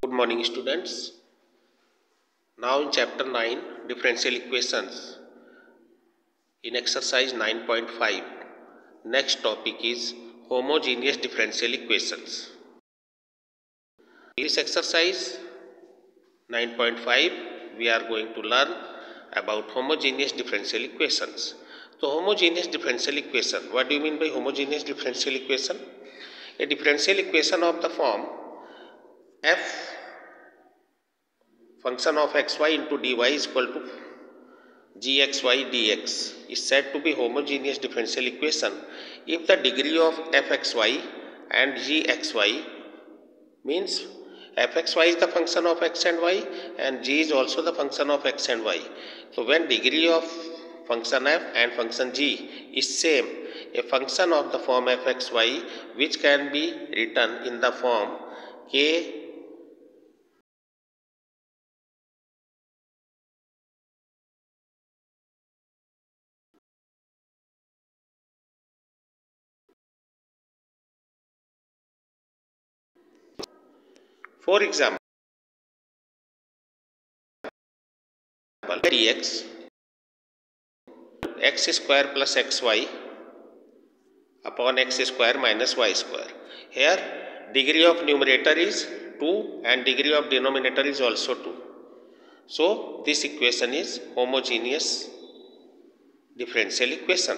Good morning, students. Now in chapter 9, differential equations, in exercise 9.5, next topic is homogeneous differential equations. In this exercise 9.5, we are going to learn about homogeneous differential equations. So homogeneous differential equation, what do you mean by homogeneous differential equation? A differential equation of the form f function of xy into dy is equal to gxy dx is said to be homogeneous differential equation if the degree of fxy and gxy means fxy is the function of x and y and g is also the function of x and y. So when degree of function f and function g is same, a function of the form fxy which can be written in the form k for example dx x square plus xy upon x square minus y square. Here degree of numerator is 2 and degree of denominator is also 2. So this equation is homogeneous differential equation.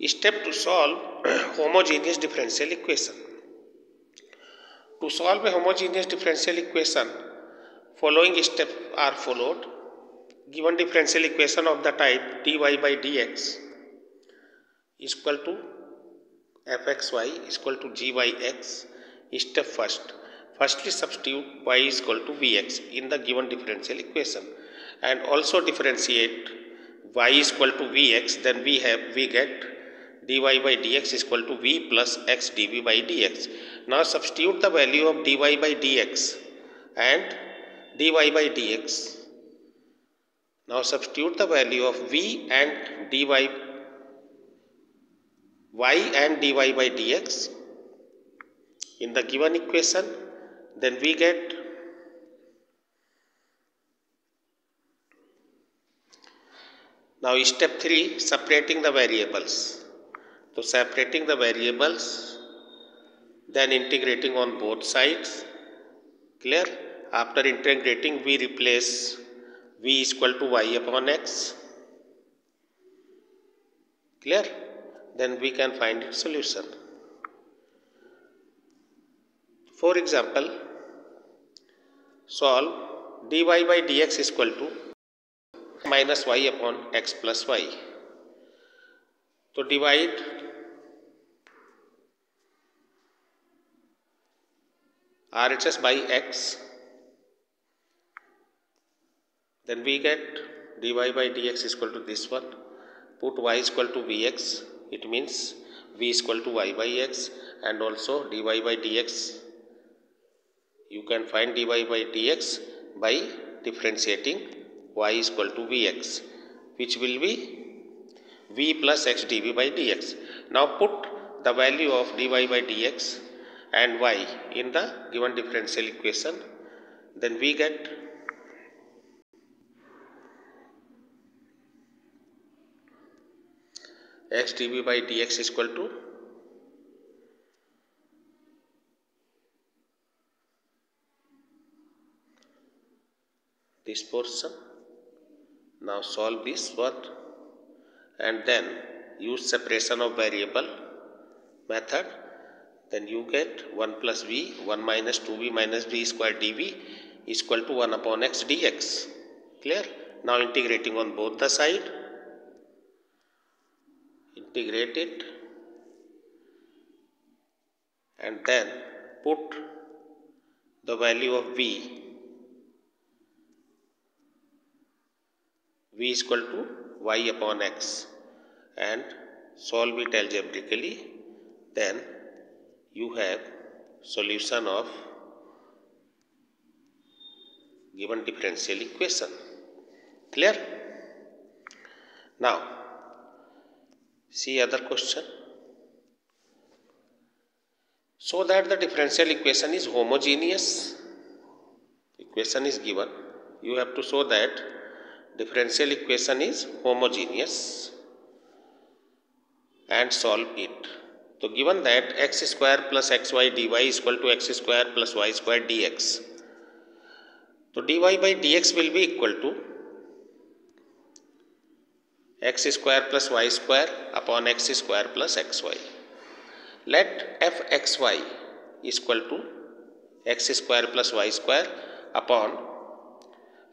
Step to solve homogeneous differential equation. To solve a homogeneous differential equation, following steps are followed. Given differential equation of the type dy by dx is equal to fxy is equal to gyx. Step firstly substitute y is equal to vx in the given differential equation and also differentiate y is equal to vx, then we get dy by dx is equal to v plus x dv by dx. Now substitute the value of dy by dx and dy by dx. Now substitute the value of v and dy y and dy by dx in the given equation, then we get now step 3, separating the variables. So separating the variables, then integrating on both sides. Clear? After integrating, we replace v is equal to y upon x. Clear? Then we can find its solution. For example, solve dy by dx is equal to minus y upon x plus y. So divide RHS by x, then we get dy by dx is equal to this one. Put y is equal to vx, it means v is equal to y by x, and also dy by dx you can find dy by dx by differentiating y is equal to vx, which will be v plus x dv by dx. Now put the value of dy by dx and y in the given differential equation, then we get x dv by dx is equal to this portion. Now solve this one and then use separation of variable method, then you get 1 plus v, 1 minus 2v minus v square dv is equal to 1 upon x dx. Clear? Now integrating on both the side, integrate it and then put the value of v is equal to y upon x and solve it algebraically, then you have solution of given differential equation. Clear? Now see other question. So that the differential equation is homogeneous, equation is given, you have to show that differential equation is homogeneous and solve it. So given that x square plus xy dy is equal to x square plus y square dx, so dy by dx will be equal to x square plus y square upon x square plus xy. Let fxy is equal to x square plus y square upon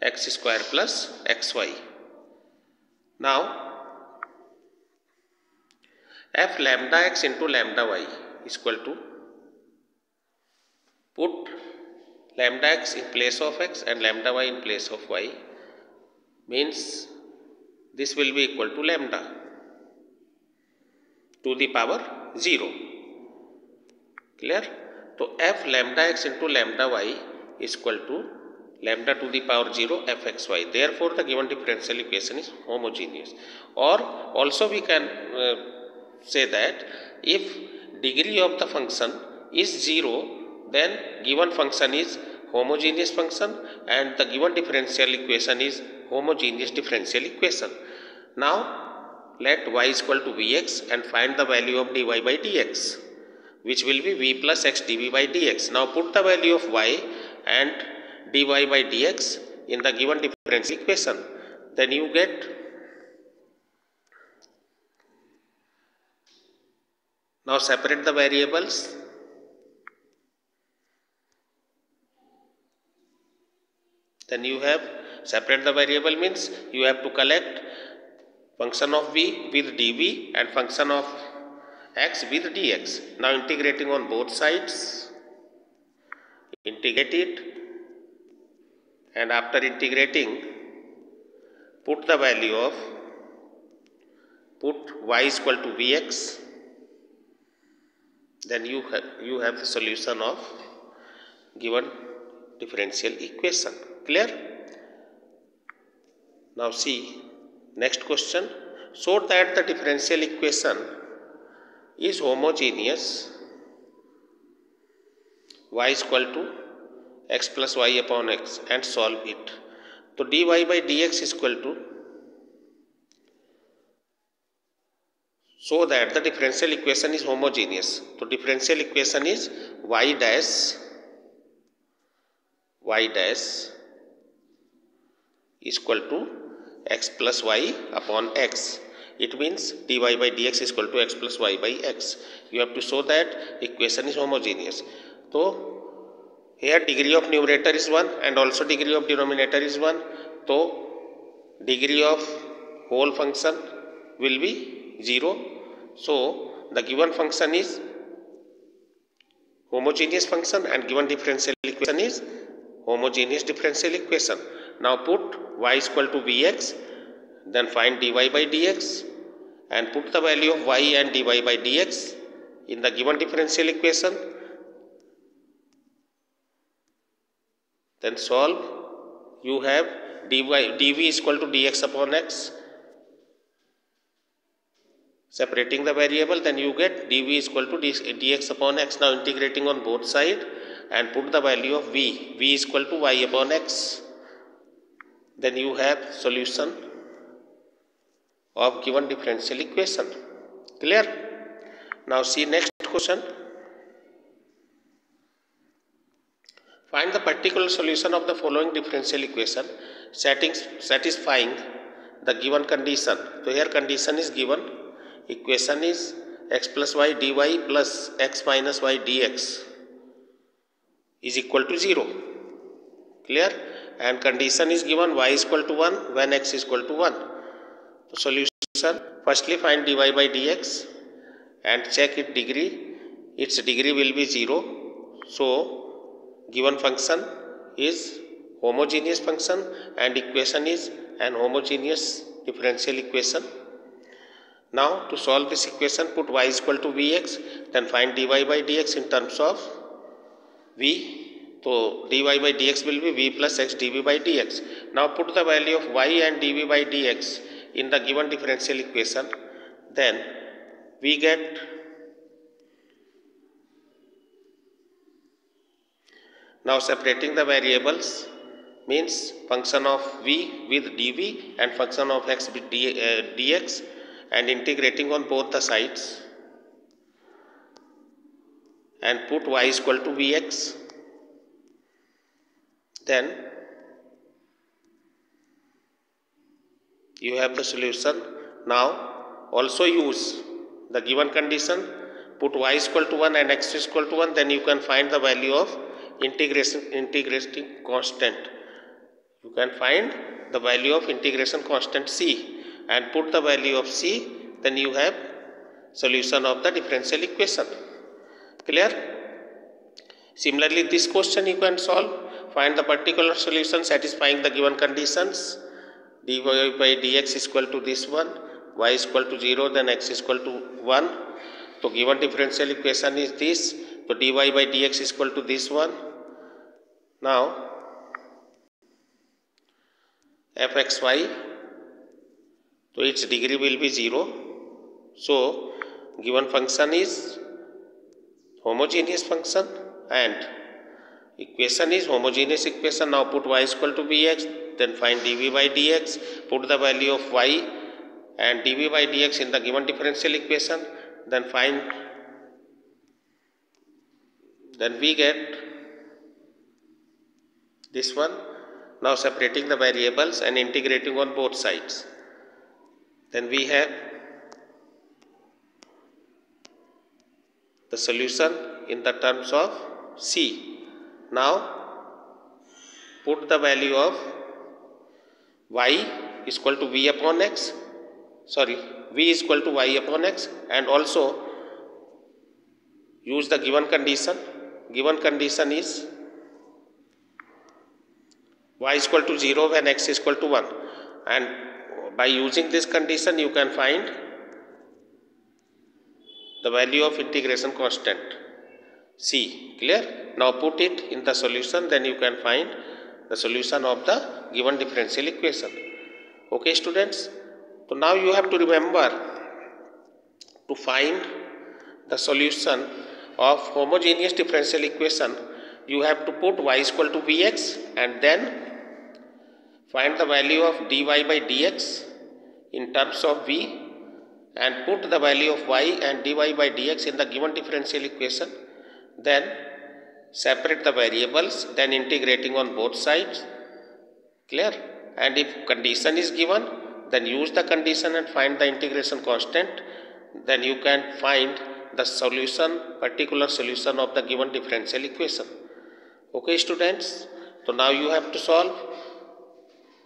x square plus xy. Now f lambda x into lambda y is equal to, put lambda x in place of x and lambda y in place of y, means this will be equal to lambda to the power 0. Clear? So f lambda x into lambda y is equal to lambda to the power 0 fxy. Therefore the given differential equation is homogeneous. Or also we can say that if degree of the function is 0, then given function is homogeneous function and the given differential equation is homogeneous differential equation. Now let y is equal to vx and find the value of dy by dx, which will be v plus x dv by dx. Now put the value of y and dy by dx in the given differential equation, then you get, now separate the variables, then you have separate the variable means you have to collect function of v with dv and function of x with dx. Now integrating on both sides, integrate it, and after integrating put the value of, put y is equal to vx, then you have the solution of given differential equation. Clear? Now see next question. So that the differential equation is homogeneous, y is equal to x plus y upon x, and solve it. So dy by dx is equal to, so that the differential equation is homogeneous. So differential equation is y dash is equal to x plus y upon x. It means dy by dx is equal to x plus y by x. You have to show that equation is homogeneous. So here degree of numerator is 1 and also degree of denominator is 1. So degree of whole function will be 0. So the given function is homogeneous function and given differential equation is homogeneous differential equation. Now put y is equal to vx, then find dy by dx and put the value of y and dy by dx in the given differential equation, then solve. You have dv is equal to dx upon x, separating the variable, then you get dv is equal to dx upon x. Now integrating on both sides and put the value of v is equal to y upon x, then you have solution of given differential equation. Clear? Now see next question. Find the particular solution of the following differential equation satisfying the given condition. So here condition is given, equation is x plus y dy plus x minus y dx is equal to 0. Clear? And condition is given y is equal to 1 when x is equal to 1. So solution, firstly find dy by dx and check its degree. Its degree will be 0. So given function is homogeneous function and equation is an homogeneous differential equation. Now to solve this equation, put y is equal to vx, then find dy by dx in terms of v. So dy by dx will be v plus x dv by dx. Now put the value of y and dv by dx in the given differential equation, then we get Now separating the variables means function of v with dv and function of x with dx, and integrating on both the sides, and put y is equal to vx. Then you have the solution. Now also use the given condition, put y is equal to 1 and x is equal to 1, then you can find the value of integrating constant. You can find the value of integration constant c and put the value of c, then you have solution of the differential equation. Clear? Similarly, this question you can solve. Find the particular solution satisfying the given conditions. dy by dx is equal to this one, y is equal to 0, then x is equal to 1. So given differential equation is this. So dy by dx is equal to this one. Now fxy, so its degree will be 0. So given function is homogeneous function and equation is homogeneous equation. Now put y is equal to vx, then find dv by dx, put the value of y and dv by dx in the given differential equation, then we get this one. Now separating the variables and integrating on both sides, then we have the solution in the terms of c. Now put the value of y is equal to v upon x, v is equal to y upon x, and also use the given condition. Given condition is y is equal to 0 when x is equal to 1, and by using this condition you can find the value of integration constant c. Clear? Now put it in the solution, then you can find the solution of the given differential equation. Okay students, so now you have to remember to find the solution of homogeneous differential equation. You have to put y is equal to vx and then find the value of dy by dx in terms of v and put the value of y and dy by dx in the given differential equation, then separate the variables, then integrating on both sides. Clear? And if condition is given, then use the condition and find the integration constant, then you can find the solution, particular solution of the given differential equation. Okay students, so now you have to solve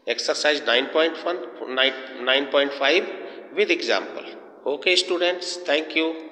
exercise 9.5 with example. Okay students, thank you.